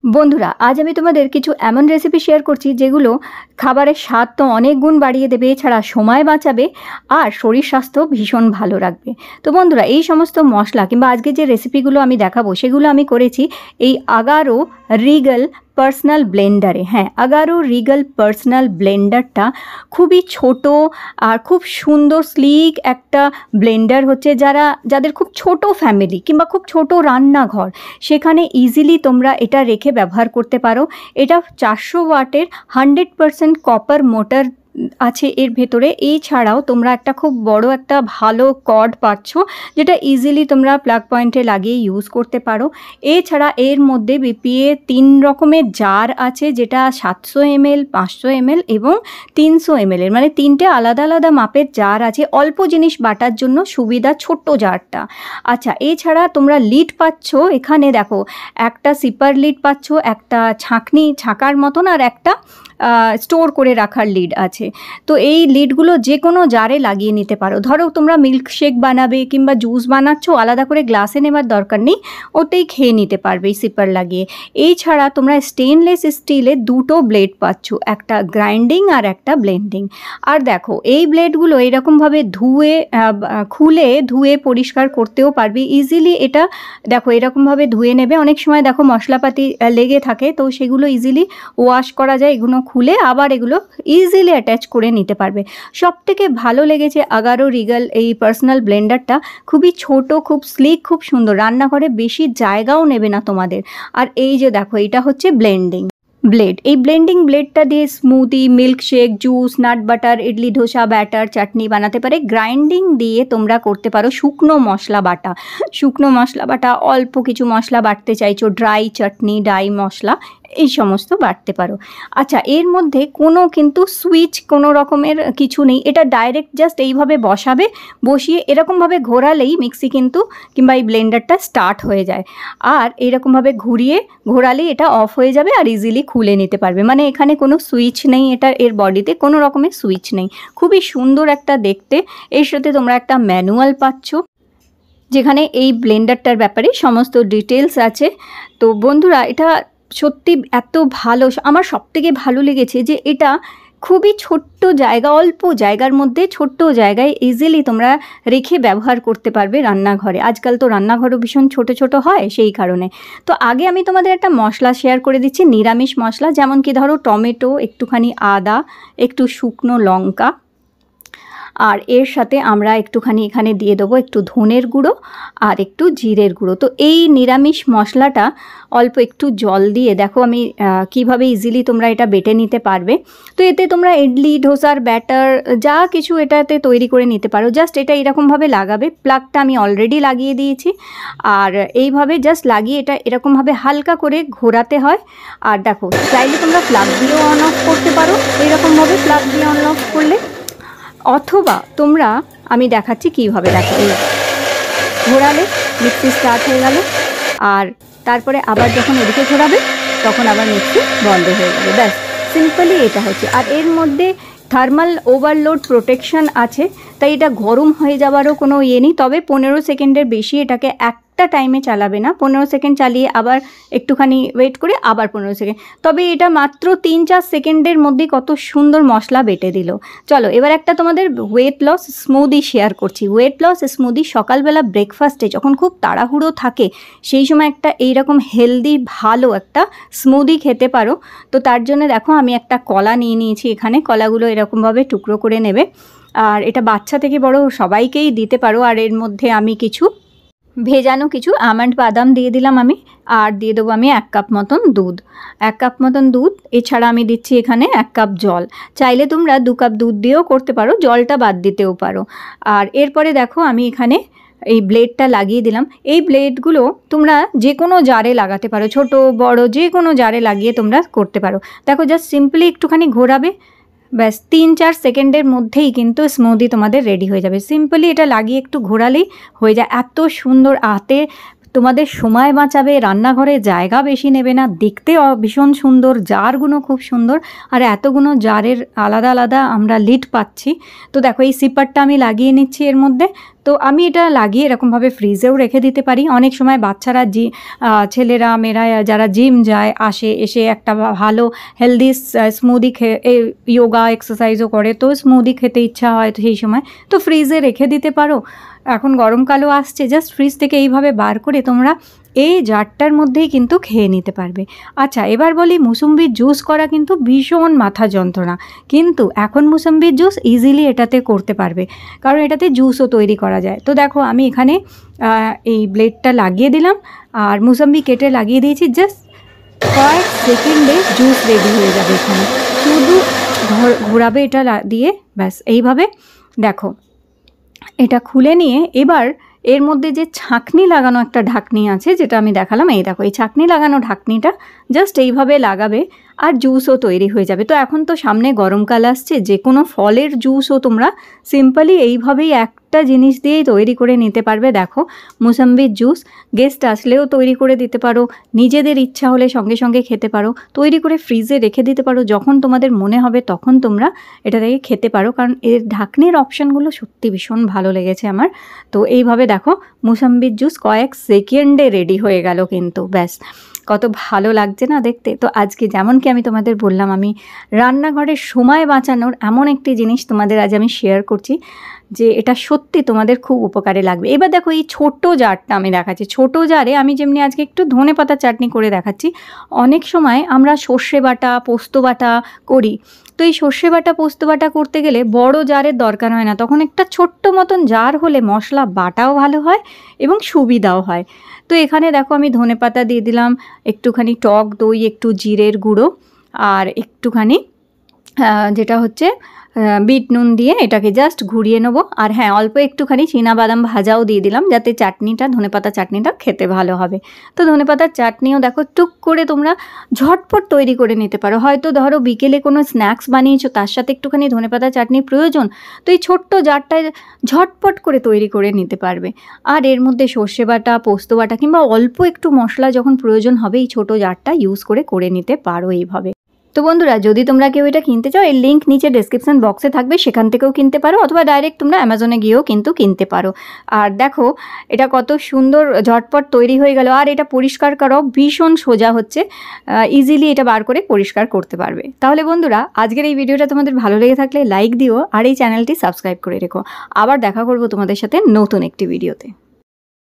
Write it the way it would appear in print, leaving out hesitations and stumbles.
বন্ধুরা, আজ আমি তোমাদের কিছু এমন রেসিপি শেয়ার করছি যেগুলো খাবারের স্বাদ তো অনেক গুণ বাড়িয়ে দেবে, এছাড়া সময় বাঁচাবে আর শরীর স্বাস্থ্য ভীষণ ভালো রাখবে। তো বন্ধুরা, এই সমস্ত মশলা কিংবা আজকে যে রেসিপিগুলো আমি দেখাবো সেগুলো আমি করেছি এই আগারো রিগাল পার্সোনাল ব্লেন্ডারে। হ্যাঁ, আগারো রিগাল পার্সোনাল ব্লেন্ডারটা খুবই ছোট আর খুব সুন্দর স্লিক একটা ব্লেন্ডার হচ্ছে। যাদের খুব ছোট ফ্যামিলি কিংবা খুব ছোট রান্নাঘর, সেখানে ইজিলি তোমরা এটা রেখে ব্যবহার করতে পারো। এটা 400 ওয়াটের 100% কপার মোটর আছে এর ভেতরে। এছাড়াও তোমরা একটা খুব বড় একটা ভালো কর্ড পাচ্ছ, যেটা ইজিলি তোমরা প্লাগ পয়েন্টে লাগিয়ে ইউজ করতে পারো। এছাড়া এর মধ্যে বিপিএ 3 রকমের জার আছে, যেটা 700 ml, 500 ml এবং 300 ml এর, মানে 3টে আলাদা আলাদা মাপের জার আছে। অল্প জিনিস বাটার জন্য সুবিধা ছোট্ট জারটা। আচ্ছা, এছাড়া তোমরা লিড পাচ্ছ এখানে, দেখো একটা সিপার লিড পাচ্ছ, একটা ছাঁকার মতন, আর একটা স্টোর করে রাখার লিড আছে। তো এই লিডগুলো যে কোনো জারে লাগিয়ে নিতে পারো। ধরো তোমরা মিল্কশেক বানাবে কিংবা জুস বানাচ্ছ, আলাদা করে গ্লাসে নেবার দরকার নেই, ওতেই খেয়ে নিতে পারবে এই সিপার লাগিয়ে। এই ছাড়া তোমরা স্টেনলেস স্টিলের 2টো ব্লেড পাচ্ছ, একটা গ্রাইন্ডিং আর একটা ব্লেন্ডিং। আর দেখো এই ব্লেডগুলো এরকমভাবে ধুয়ে পরিষ্কার করতেও পারবে ইজিলি। এটা দেখো এরকমভাবে ধুয়ে নেবে। অনেক সময় দেখো মশলাপাতি লেগে থাকে, তো সেগুলো ইজিলি ওয়াশ করা যায়। এগুলো খুলে আবার এগুলো ইজিলি অ্যাটাচ করে নিতে পারবে। সবথেকে ভালো লেগেছে আগারো রিগাল এই পার্সোনাল ব্লেন্ডারটা। খুবই ছোট, খুব স্লিক, খুব সুন্দর, রান্নাঘরে বেশি জায়গাও নেবে না তোমাদের। আর এই যে দেখো, এটা হচ্ছে ব্লেন্ডিং ব্লেড। এই ব্লেন্ডিং ব্লেডটা দিয়ে smoothie, milkshake, juice, nut butter, idli, dosa, batter, chutney বানাতে পারে। গ্রাইন্ডিং দিয়ে তোমরা করতে পারো শুকনো মশলা বাটা, অল্প কিছু মশলা বাটতে চাইছো, ড্রাই চাটনি, ড্রাই মশলা, এই সমস্ত বাটতে পারো। আচ্ছা, এর মধ্যে কিন্তু সুইচ কোনো রকমের কিছু নেই। এটা ডাইরেক্ট জাস্ট এইভাবে বসিয়ে এরকমভাবে ঘোরালেই মিক্সি কিংবা এই ব্লেন্ডারটা স্টার্ট হয়ে যায়। আর এরকমভাবে ঘোরালেই এটা অফ হয়ে যাবে আর ইজিলি খুলে নিতে পারবে। মানে এখানে কোনো সুইচ নেই, এর বডিতে কোনো রকমের সুইচ নেই। খুবই সুন্দর একটা দেখতে। এর সাথে তোমরা একটা ম্যানুয়াল পাচ্ছ, যেখানে এই ব্লেন্ডারটার ব্যাপারে সমস্ত ডিটেলস আছে। তো বন্ধুরা, এটা সত্যি এত ভালো, আমার সবথেকে ভালো লেগেছে যে এটা খুবই ছোট্ট জায়গা, অল্প জায়গার মধ্যে ছোট্ট জায়গায় ইজিলি তোমরা রেখে ব্যবহার করতে পারবে রান্নাঘরে। আজকাল তো রান্নাঘরও ভীষণ ছোট ছোট হয়, সেই কারণে। তো আগে আমি তোমাদের একটা মশলা শেয়ার করে দিচ্ছি, নিরামিষ মশলা। যেমন কি ধরো টমেটো, একটুখানি আদা, একটু শুকনো লঙ্কা, আর এর সাথে আমরা একটুখানি এখানে দিয়ে দেবো একটু ধনের গুঁড়ো আর একটু জিরের গুঁড়ো। তো এই নিরামিষ মশলাটা অল্প একটু জল দিয়ে, দেখো আমি কিভাবে ইজিলি তোমরা এটা বেটে নিতে পারবে। তো এতে তোমরা ইডলি, ধোসার ব্যাটার যা কিছু এটাতে তৈরি করে নিতে পারো। জাস্ট এটা এরকমভাবে লাগাবে। প্লাগটা আমি অলরেডি লাগিয়ে দিয়েছি, আর এইভাবে জাস্ট লাগিয়ে এটা এরকমভাবে হালকা করে ঘোরাতে হয়। আর দেখো, চাইলে তোমরা প্লাগ দিয়েও অন অফ করতে পারো, এইরকমভাবে প্লাগ দিয়ে অন অফ করলে। অথবা তোমরা, আমি দেখাচ্ছি কীভাবে, দেখো এই ঘোরালে মিক্সি স্টার্ট হয়ে গেল, আর তারপরে আবার যখন এদিকে ঘোরাবে তখন আবার মিক্সি বন্ধ হয়ে যাবে। ব্যাস, সিম্পলি এটা হচ্ছে। আর এর মধ্যে থার্মাল ওভারলোড প্রোটেকশন আছে, তাই এটা গরম হয়ে যাওয়ারও কোনো ইয়ে নেই। তবে 15 সেকেন্ডের বেশি এটাকে একটা টাইমে চালাবে না। 15 সেকেন্ড চালিয়ে আবার একটুখানি ওয়েট করে আবার 15 সেকেন্ড। তবে এটা মাত্র 3-4 সেকেন্ডের মধ্যে কত সুন্দর মশলা বেটে দিল। চলো এবার একটা তোমাদের ওয়েট লস স্মুদি শেয়ার করছি। ওয়েট লস স্মুদি সকালবেলা ব্রেকফাস্টে যখন খুব তাড়াহুড়ো থাকে, সেই সময় একটা এইরকম হেলদি ভালো একটা স্মুদি খেতে পারো। তো তার জন্য দেখো, আমি একটা কলা নিয়ে নিয়েছি এখানে। কলাগুলো এরকমভাবে টুকরো করে নেবে, আর এটা বাচ্চা থেকে বড় সবাইকেই দিতে পারো। আর এর মধ্যে আমি ভেজানো কিছু আমন্ড বাদাম দিয়ে দিলাম আমি, আর দিয়ে দেবো আমি 1 কাপ মতন দুধ। এছাড়া আমি দিচ্ছি এখানে 1 কাপ জল। চাইলে তোমরা 2 কাপ দুধ দিয়েও করতে পারো, জলটা বাদ দিতেও পারো। আর এরপরে দেখো, আমি এখানে এই ব্লেডটা লাগিয়ে দিলাম। এই ব্লেডগুলো তোমরা যে কোনো জারে লাগাতে পারো, ছোট বড় যে কোনো জারে লাগিয়ে তোমরা করতে পারো। দেখো, জাস্ট সিম্পলি একটুখানি ঘোরাবে, ব্যাস 3-4 সেকেন্ডের মধ্যেই কিন্তু স্মুদি তোমাদের রেডি হয়ে যাবে। সিম্পলি এটা লাগিয়ে একটু ঘোরালেই হয়ে যায়। এত সুন্দর, হাতে তোমাদের সময় বাঁচাবে, রান্নাঘরে জায়গা বেশি নেবে না, দেখতে ভীষণ সুন্দর, জারগুলো খুব সুন্দর, আর এতগুলো জারের আলাদা আলাদা আমরা লিড পাচ্ছি। তো দেখো এই সিপারটা আমি লাগিয়ে নিচ্ছি এর মধ্যে। তো আমি এটা লাগিয়ে এরকমভাবে ফ্রিজেও রেখে দিতে পারি। অনেক সময় বাচ্চারা ছেলেরা মেয়েরা যারা জিম যায় আসে, এসে একটা ভালো হেলদি স্মুদি যোগা এক্সারসাইজও করে, তো স্মুদি খেতে ইচ্ছা হয় তো সেই সময় তো ফ্রিজে রেখে দিতে পারো। এখন গরমকালও আসছে, জাস্ট ফ্রিজ থেকে এইভাবে বার করে তোমরা এই জারটার মধ্যেই কিন্তু খেয়ে নিতে পারবে। আচ্ছা, এবার বলি মুসম্বির জুস করা কিন্তু ভীষণ মাথা যন্ত্রণা, কিন্তু এখন মুসম্বির জুস ইজিলি এটাতে করতে পারবে, কারণ এটাতে জুসও তৈরি করা যায়। তো দেখো আমি এখানে এই ব্লেডটা লাগিয়ে দিলাম আর মুসম্বি কেটে লাগিয়ে দিয়েছি। জাস্ট কয়েক সেকেন্ডে জুস রেডি হয়ে যাবে। এখানে শুধু ঘোরাবে এটা দিয়ে, ব্যাস এইভাবে। দেখো এটা খুলে নিয়ে এবার এর মধ্যে যে ছাঁকনি লাগানো একটা ঢাকনি আছে, যেটা আমি দেখালাম, এই দেখো এই ছাঁকনি লাগানো ঢাকনিটা জাস্ট এইভাবে লাগাবে আর জুসও তৈরি হয়ে যাবে। তো এখন তো সামনে গরমকাল আসছে, যে কোনো ফলের জুসও তোমরা সিম্পলি এইভাবেই একটা জিনিস দিয়েই তৈরি করে নিতে পারবে। দেখো মুসাম্বির জুস গেস্ট আসলেও তৈরি করে দিতে পারো, নিজেদের ইচ্ছা হলে সঙ্গে সঙ্গে খেতে পারো, তৈরি করে ফ্রিজে রেখে দিতে পারো, যখন তোমাদের মনে হবে তখন তোমরা এটা থেকে খেতে পারো, কারণ এর ঢাকনির অপশানগুলো সত্যি ভীষণ ভালো লেগেছে আমার। তো এইভাবে দেখো মুসাম্বির জুস কয়েক সেকেন্ডে রেডি হয়ে গেল কিন্তু, ব্যাস কত ভালো লাগছে না দেখতে। তো আজকে যেমন কি আমি তোমাদের বললাম, আমি রান্নাঘরের সময় বাঁচানোর এমন একটি জিনিস তোমাদের আজ আমি শেয়ার করছি, যে এটা সত্যি তোমাদের খুব উপকারে লাগবে। এবার দেখো এই ছোটো জারটা আমি দেখাচ্ছি। ছোটো জারে আমি যেমনি আজকে একটু ধনেপাতা চাটনি করে দেখাচ্ছি, অনেক সময় আমরা সর্ষে বাটা পোস্ত বাটা করি, তো এই সর্ষে বাটা পোস্ত বাটা করতে গেলে বড় জারের দরকার হয় না, তখন একটা ছোট্ট মতন জার হলে মশলা বাটাও ভালো হয় এবং সুবিধাও হয়। তো এখানে দেখো আমি ধনেপাতা দিয়ে দিলাম, একটুখানি টক দই, একটু জিরের গুঁড়ো, আর একটুখানি যেটা হচ্ছে বিট নুন দিয়ে এটাকে জাস্ট ঘুরিয়ে নেবো। আর হ্যাঁ, অল্প একটুখানি চীনাবাদাম ভাজাও দিয়ে দিলাম, যাতে চাটনিটা ধনেপাতা চাটনিটা খেতে ভালো হবে। তো ধনেপাতার চাটনিও দেখো টুক করে তোমরা ঝটপট তৈরি করে নিতে পারো। হয়তো ধরো বিকেলে কোনো স্ন্যাক্স বানিয়েছো, তার সাথে একটুখানি ধনেপাতা চাটনির প্রয়োজন, তো এই ছোট্ট জারটায় ঝটপট করে তৈরি করে নিতে পারবে। আর এর মধ্যে সর্ষে বাটা পোস্ত বাটা কিংবা অল্প একটু মশলা যখন প্রয়োজন হবে, এই ছোটো জারটা ইউজ করে নিতে পারো এইভাবে। তো বন্ধুরা, যদি তোমরা কেউ এটা কিনতে চাও, এর লিঙ্ক নিচে ডেসক্রিপশন বক্সে থাকবে, সেখান থেকেও কিনতে পারো, অথবা ডাইরেক্ট তোমরা অ্যামাজনে গিয়েও কিন্তু কিনতে পারো। আর দেখো এটা কত সুন্দর ঝটপট তৈরি হয়ে গেল, আর এটা পরিষ্কার করাও ভীষণ সোজা হচ্ছে, ইজিলি এটা বার করে পরিষ্কার করতে পারবে। তাহলে বন্ধুরা, আজকের এই ভিডিওটা তোমাদের ভালো লেগে থাকলে লাইক দিও, আর এই চ্যানেলটি সাবস্ক্রাইব করে রেখো। আবার দেখা করবো তোমাদের সাথে নতুন একটি ভিডিওতে।